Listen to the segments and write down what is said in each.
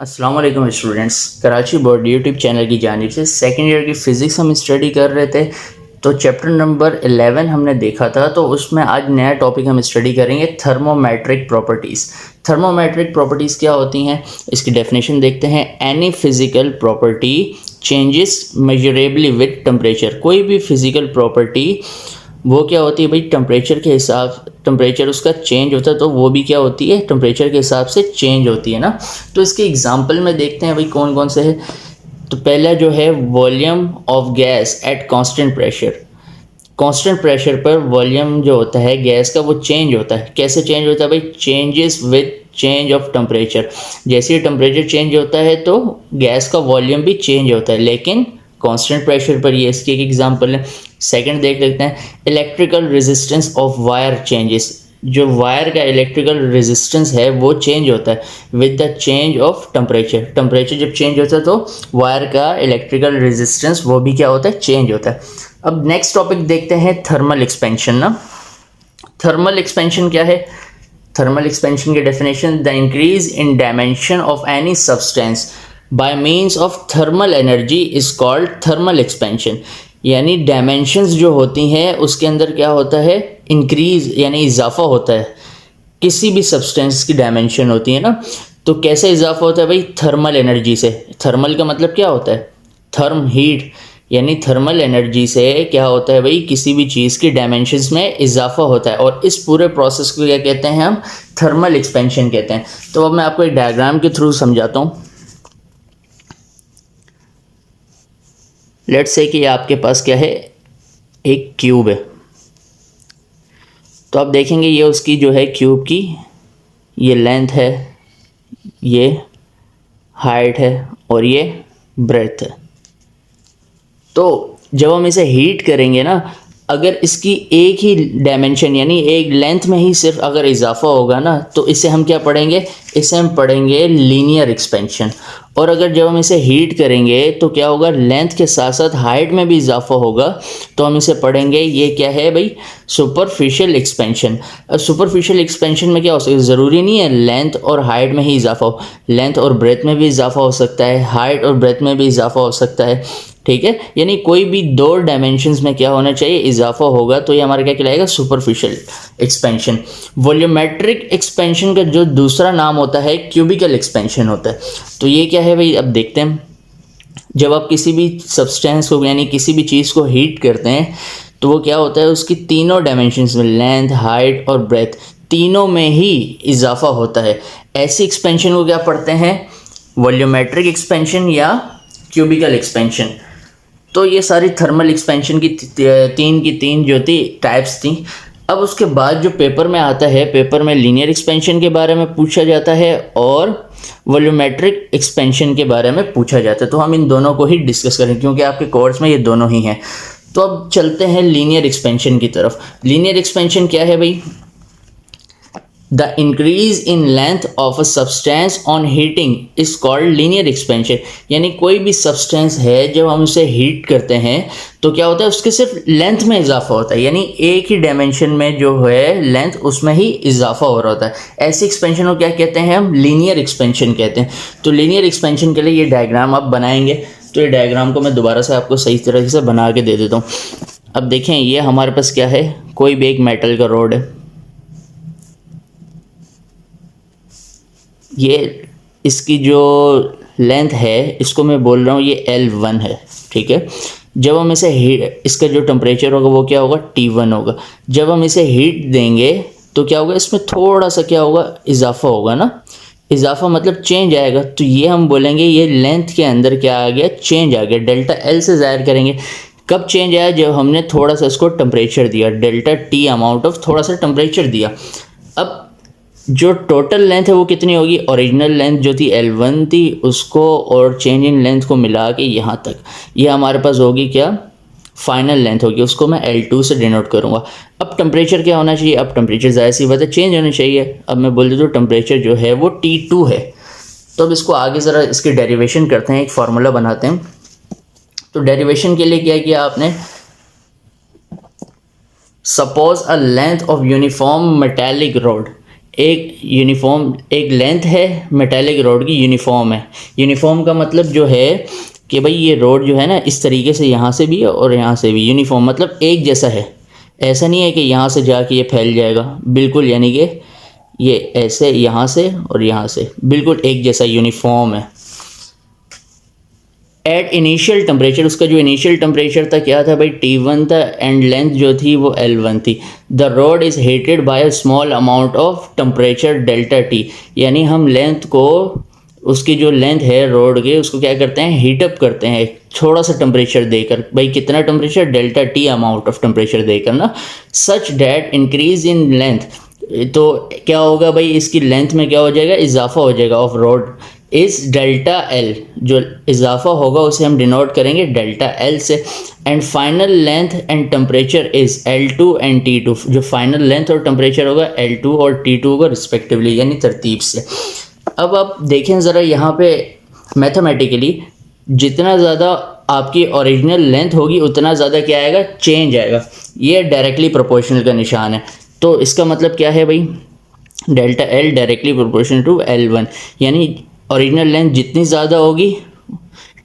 अस्सलाम वालेकुम students. Karachi board YouTube channel की जानिब से सेकेंड ईयर की फ़िज़िक्स हम स्टडी कर रहे थे। तो चैप्टर नंबर 11 हमने देखा था, तो उसमें आज नया टॉपिक हम स्टडी करेंगे थर्मोमेट्रिक प्रॉपर्टीज़। थर्मोमेट्रिक प्रॉपर्टीज़ क्या होती हैं, इसकी डेफिनेशन देखते हैं। Any physical property changes measurably with temperature. कोई भी फिज़िकल प्रॉपर्टी वो क्या होती है भाई, टेम्परेचर के हिसाब, टेम्परेचर उसका चेंज होता है तो वो भी क्या होती है, टेम्परेचर के हिसाब से चेंज होती है ना। तो इसके एग्जांपल में देखते हैं भाई कौन कौन से है। तो पहला जो है volume of gas at constant pressure. Constant pressure पर वॉल्यूम जो होता है गैस का वो चेंज होता है। कैसे चेंज होता है भाई, changes with change of temperature. जैसे ही टेम्परेचर चेंज होता है तो गैस का वॉल्यूम भी चेंज होता है, लेकिन कांस्टेंट प्रेशर पर। ये इसकी एक एग्जांपल है। सेकंड देख लेते हैं, electrical resistance of wire changes. जो वायर का इलेक्ट्रिकल रेजिस्टेंस है वो चेंज होता है with the change of temperature. Temperature जब चेंज होता है तो वायर का इलेक्ट्रिकल रेजिस्टेंस वो भी क्या होता है, चेंज होता है। अब नेक्स्ट टॉपिक देखते हैं थर्मल एक्सपेंशन ना। थर्मल एक्सपेंशन क्या है? थर्मल एक्सपेंशन की definition, the increase in dimension of any substance by means of thermal energy is called thermal expansion. यानी डायमेंशंस जो होती हैं उसके अंदर क्या होता है, इंक्रीज यानी इजाफा होता है। किसी भी सब्सटेंस की डायमेंशन होती है ना, तो कैसे इजाफा होता है भाई, थर्मल एनर्जी से। थर्मल का मतलब क्या होता है, थर्म हीट, यानी थर्मल एनर्जी से क्या होता है भाई, किसी भी चीज़ की डायमेंशंस में इजाफा होता है। और इस पूरे प्रोसेस को क्या कहते हैं हम, थर्मल एक्सपेंशन कहते हैं। तो अब मैं आपको एक डायग्राम के थ्रू समझाता हूँ। लेट्स से कि आपके पास क्या है, एक क्यूब है। तो आप देखेंगे ये उसकी जो है क्यूब की ये लेंथ है, ये हाइट है और ये ब्रेथ है। तो जब हम इसे हीट करेंगे ना, अगर इसकी एक ही डायमेंशन यानी एक लेंथ में ही सिर्फ अगर इजाफा होगा ना, तो इसे हम क्या पढ़ेंगे, इसे हम पढ़ेंगे लीनियर एक्सपेंशन। और अगर जब हम इसे हीट करेंगे तो क्या होगा, लेंथ के साथ साथ हाइट में भी इजाफा होगा, तो हम इसे पढ़ेंगे, ये क्या है भाई, सुपरफिशियल एक्सपेंशन। अब सुपरफिशियल एक्सपेंशन में क्या हो सकता है, ज़रूरी नहीं है लेंथ और हाइट में ही इजाफा हो, लेंथ और ब्रेथ में भी इजाफा हो सकता है, हाइट और ब्रेथ में भी इजाफा हो सकता है। ठीक है, यानी कोई भी दो डायमेंशंस में क्या होना चाहिए, इजाफा होगा, तो ये हमारा क्या कहलाएगा, सुपरफिशियल एक्सपेंशन। वॉल्यूमेट्रिक एक्सपेंशन का जो दूसरा नाम होता है क्यूबिकल एक्सपेंशन होता है। तो ये क्या है भाई, अब देखते हैं। जब आप किसी भी सब्सटेंस को यानी किसी भी चीज़ को हीट करते हैं तो वो क्या होता है, उसकी तीनों डायमेंशंस में, लेंथ, हाइट और ब्रेथ, तीनों में ही इजाफा होता है। ऐसी एक्सपेंशन को क्या पढ़ते हैं, वॉल्यूमेट्रिक एक्सपेंशन या क्यूबिकल एक्सपेंशन। तो ये सारी थर्मल एक्सपेंशन की तीन की तीन जो थी टाइप्स थी। अब उसके बाद जो पेपर में आता है, पेपर में लीनियर एक्सपेंशन के बारे में पूछा जाता है और वॉल्यूमेट्रिक एक्सपेंशन के बारे में पूछा जाता है। तो हम इन दोनों को ही डिस्कस करें क्योंकि आपके कोर्स में ये दोनों ही हैं। तो अब चलते हैं लीनियर एक्सपेंशन की तरफ। लीनियर एक्सपेंशन क्या है भाई, The increase in length of a substance on heating is called linear expansion। यानी कोई भी सब्सटेंस है जब हम उसे हीट करते हैं तो क्या होता है, उसके सिर्फ लेंथ में इजाफा होता है, यानी एक ही डायमेंशन में जो है लेंथ उसमें ही इजाफा हो रहा होता है। ऐसी एक्सपेंशन को क्या कहते हैं, हम लीनियर एक्सपेंशन कहते हैं। तो लीनियर एक्सपेंशन के लिए ये डायग्राम आप बनाएंगे। तो ये डायग्राम को मैं दोबारा से आपको सही तरीके से बना के दे देता हूँ। अब देखें, ये हमारे पास क्या है, कोई भी एक मेटल का रोड है। ये इसकी जो लेंथ है इसको मैं बोल रहा हूँ ये L1 है। ठीक है, जब हम इसे हीट, इसका जो टेम्परेचर होगा वो क्या होगा, T1 होगा। जब हम इसे हीट देंगे तो क्या होगा, इसमें थोड़ा सा क्या होगा, इजाफा होगा ना। इजाफा मतलब चेंज आएगा, तो ये हम बोलेंगे ये लेंथ के अंदर क्या आ गया, चेंज आ गया। डेल्टा L से ज़ाहिर करेंगे। कब चेंज आया, जब हमने थोड़ा सा इसको टेम्परेचर दिया, डेल्टा T अमाउंट ऑफ थोड़ा सा टेम्परेचर दिया। अब जो टोटल लेंथ है वो कितनी होगी, ओरिजिनल लेंथ जो थी L1 थी उसको और चेंज इन लेंथ को मिला के यहाँ तक, ये हमारे पास होगी क्या, फाइनल लेंथ होगी, उसको मैं L2 से डिनोट करूँगा। अब टेम्परेचर क्या होना चाहिए, अब टेम्परेचर ज़ाहिर सी बात है चेंज होना चाहिए। अब मैं बोल दूँ टेम्परेचर जो है वो T2 है। तो अब इसको आगे ज़रा इसकी डेरिवेशन करते हैं, एक फार्मूला बनाते हैं। तो डेरिवेशन के लिए क्या किया आपने, suppose a length of uniform metallic road. एक यूनिफॉर्म एक लेंथ है मेटालिक रॉड की, यूनिफॉर्म है। यूनिफॉर्म का मतलब जो है कि भाई ये रॉड जो है ना इस तरीके से यहाँ से भी है और यहाँ से भी, यूनिफॉर्म मतलब एक जैसा है। ऐसा नहीं है कि यहाँ से जाके ये फैल जाएगा, बिल्कुल, यानी कि ये ऐसे यहाँ से और यहाँ से बिल्कुल एक जैसा यूनिफॉर्म है। एट इनिशियल टेम्परेचर, उसका जो इनिशियल टेम्परेचर था क्या था भाई, T1 था, एंड लेंथ जो थी वो L1 थी। The rod is heated bye a small amount of temperature delta T, यानी हम लेंथ को, उसकी जो लेंथ है रॉड के, उसको क्या करते हैं, हीटअप करते हैं थोड़ा सा टेम्परेचर देकर। भाई कितना temperature, delta T amount of temperature देकर ना, such that increase in length, तो क्या होगा भाई, इसकी लेंथ में क्या हो जाएगा, इजाफा हो जाएगा ऑफ रॉड इस डेल्टा L, जो इजाफा होगा उसे हम डिनोट करेंगे डेल्टा L से। And final length and temperature is L2 and T2, जो फाइनल लेंथ और टेम्परेचर होगा L2 और T2 होगा रिस्पेक्टिवली, यानी तरतीब से। अब आप देखें ज़रा यहाँ पे मैथमेटिकली, जितना ज़्यादा आपकी ओरिजिनल लेंथ होगी उतना ज़्यादा क्या आएगा, चेंज आएगा। ये डायरेक्टली प्रोपोर्शनल का निशान है। तो इसका मतलब क्या है भाई, delta L directly proportional to L1, यानी ओरिजिनल लेंथ जितनी ज़्यादा होगी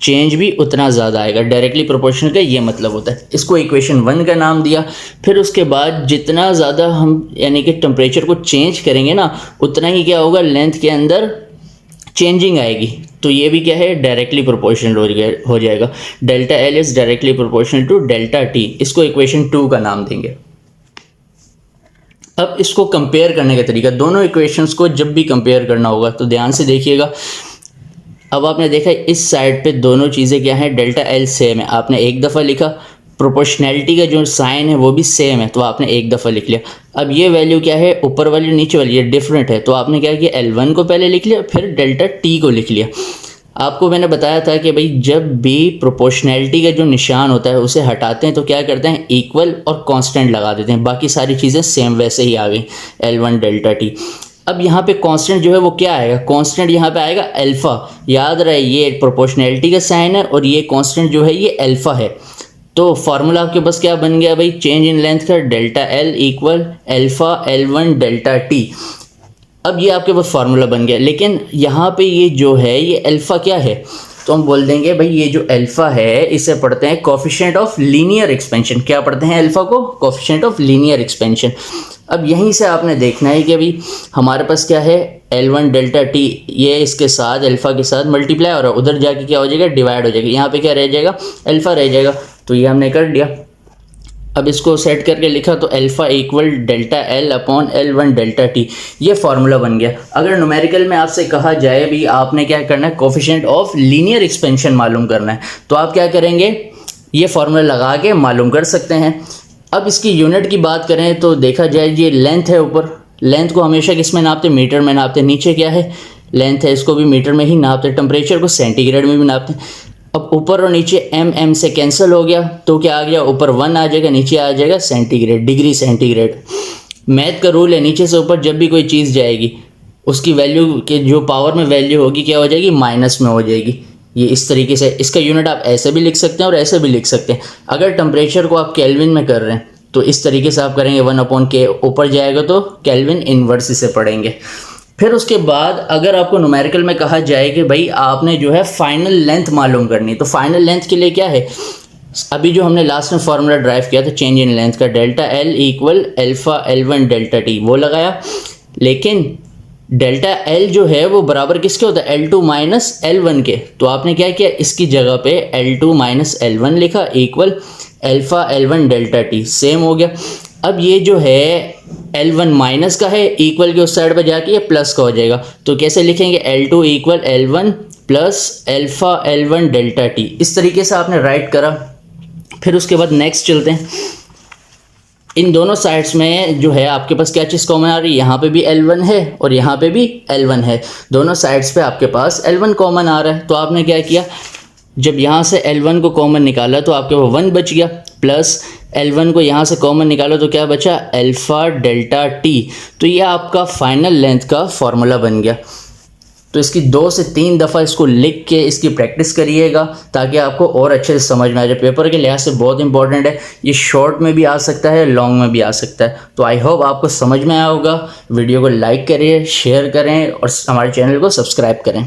चेंज भी उतना ज़्यादा आएगा। डायरेक्टली प्रोपोर्शनल का ये मतलब होता है। इसको इक्वेशन 1 का नाम दिया। फिर उसके बाद जितना ज़्यादा हम यानी कि टेम्परेचर को चेंज करेंगे ना, उतना ही क्या होगा, लेंथ के अंदर चेंजिंग आएगी। तो ये भी क्या है, डायरेक्टली प्रोपोर्शनल हो जाएगा। Delta L is directly proportional to delta T, इसको इक्वेशन 2 का नाम देंगे। अब इसको कंपेयर करने का तरीका, दोनों इक्वेशंस को जब भी कंपेयर करना होगा तो ध्यान से देखिएगा। अब आपने देखा इस साइड पे दोनों चीज़ें क्या हैं, डेल्टा L सेम है, आपने एक दफ़ा लिखा। प्रोपोर्शनैलिटी का जो साइन है वो भी सेम है, तो आपने एक दफ़ा लिख लिया। अब ये वैल्यू क्या है, ऊपर वाली नीचे वाली, ये डिफरेंट है, तो आपने क्या किया, L1 को पहले लिख लिया, फिर डेल्टा T को लिख लिया। आपको मैंने बताया था कि भाई जब भी प्रोपोर्शनैलिटी का जो निशान होता है उसे हटाते हैं तो क्या करते हैं, इक्वल और कांस्टेंट लगा देते हैं, बाकी सारी चीज़ें सेम वैसे ही आ गई, L1 डेल्टा T। अब यहाँ पे कांस्टेंट जो है वो क्या आएगा, कांस्टेंट यहाँ पे आएगा अल्फ़ा। याद रहे ये प्रोपोर्शनैलिटी का साइन है और ये कांस्टेंट जो है ये अल्फ़ा है। तो फार्मूला आपके पास क्या बन गया भाई, चेंज इन लेंथ का, delta L equal alpha L1 delta T। अब ये आपके पास फार्मूला बन गया। लेकिन यहाँ पे ये जो है ये अल्फ़ा क्या है, तो हम बोल देंगे भाई ये जो अल्फ़ा है इसे पढ़ते हैं कोफिशिएंट ऑफ लीनियर एक्सपेंशन। क्या पढ़ते हैं अल्फ़ा को, कोफिशिएंट ऑफ लीनियर एक्सपेंशन। अब यहीं से आपने देखना है कि भाई हमारे पास क्या है, L1 डेल्टा T, ये इसके साथ अल्फ़ा के साथ मल्टीप्लाई हो रहा है, उधर जाके क्या हो जाएगा, डिवाइड हो जाएगा। यहाँ पे क्या रह जाएगा, अल्फ़ा रह जाएगा। तो ये हमने कर दिया। अब इसको सेट करके लिखा तो alpha equal delta L upon L1 delta T, ये फार्मूला बन गया। अगर न्यूमेरिकल में आपसे कहा जाए भी आपने क्या करना है, कोफिशिएंट ऑफ लीनियर एक्सपेंशन मालूम करना है, तो आप क्या करेंगे, ये फार्मूला लगा के मालूम कर सकते हैं। अब इसकी यूनिट की बात करें तो देखा जाए ये लेंथ है, ऊपर लेंथ को हमेशा किस में नापते, मीटर में नापते। नीचे क्या है, लेंथ है, इसको भी मीटर में ही नापते। टेम्परेचर को सेंटीग्रेड में भी नापते। अब ऊपर और नीचे m से कैंसिल हो गया तो क्या आ गया, ऊपर 1 आ जाएगा, नीचे आ जाएगा सेंटीग्रेड, डिग्री सेंटीग्रेड। मैथ का रूल है, नीचे से ऊपर जब भी कोई चीज़ जाएगी उसकी वैल्यू के जो पावर में वैल्यू होगी क्या हो जाएगी, माइनस में हो जाएगी। ये इस तरीके से, इसका यूनिट आप ऐसे भी लिख सकते हैं और ऐसे भी लिख सकते हैं। अगर टेम्परेचर को आप केल्विन में कर रहे हैं तो इस तरीके से आप करेंगे, 1/K, ऊपर जाएगा तो केल्विन इनवर्स इसे पढ़ेंगे। फिर उसके बाद अगर आपको न्यूमेरिकल में कहा जाए कि भाई आपने जो है फाइनल लेंथ मालूम करनी, तो फाइनल लेंथ के लिए क्या है, अभी जो हमने लास्ट में फार्मूला ड्राइव किया था चेंज इन लेंथ का, delta L equal alpha L1 delta T, वो लगाया। लेकिन डेल्टा L जो है वो बराबर किसके होता है, L2 माइनस L1 के। तो आपने क्या किया, इसकी जगह पे L2 माइनस L1 लिखा equal alpha L1 delta T, same हो गया। अब ये जो है L1 माइनस का है, इक्वल के उस साइड पर जाके ये प्लस का हो जाएगा। तो कैसे लिखेंगे, L2 equal L1 plus alpha L1 delta T। इस तरीके से आपने राइट करा। फिर उसके बाद नेक्स्ट चलते हैं। इन दोनों साइड्स में जो है आपके पास क्या चीज़ कॉमन आ रही है, यहाँ पे भी L1 है और यहाँ पे भी L1 है, दोनों साइड्स पे आपके पास L1 कॉमन आ रहा है। तो आपने क्या किया, जब यहाँ से L1 को कॉमन निकाला तो आपके पास 1 बच गया, प्लस L1 को यहाँ से कॉमन निकालो तो क्या बचा, अल्फ़ा डेल्टा T। तो ये आपका फाइनल लेंथ का फॉर्मूला बन गया। तो इसकी 2 से 3 दफ़ा इसको लिख के इसकी प्रैक्टिस करिएगा ताकि आपको और अच्छे से समझ में आ जाए। पेपर के लिहाज से बहुत इंपॉर्टेंट है, ये शॉर्ट में भी आ सकता है, लॉन्ग में भी आ सकता है। तो आई होप आपको समझ में आया होगा। वीडियो को लाइक करिए, शेयर करें और हमारे चैनल को सब्सक्राइब करें।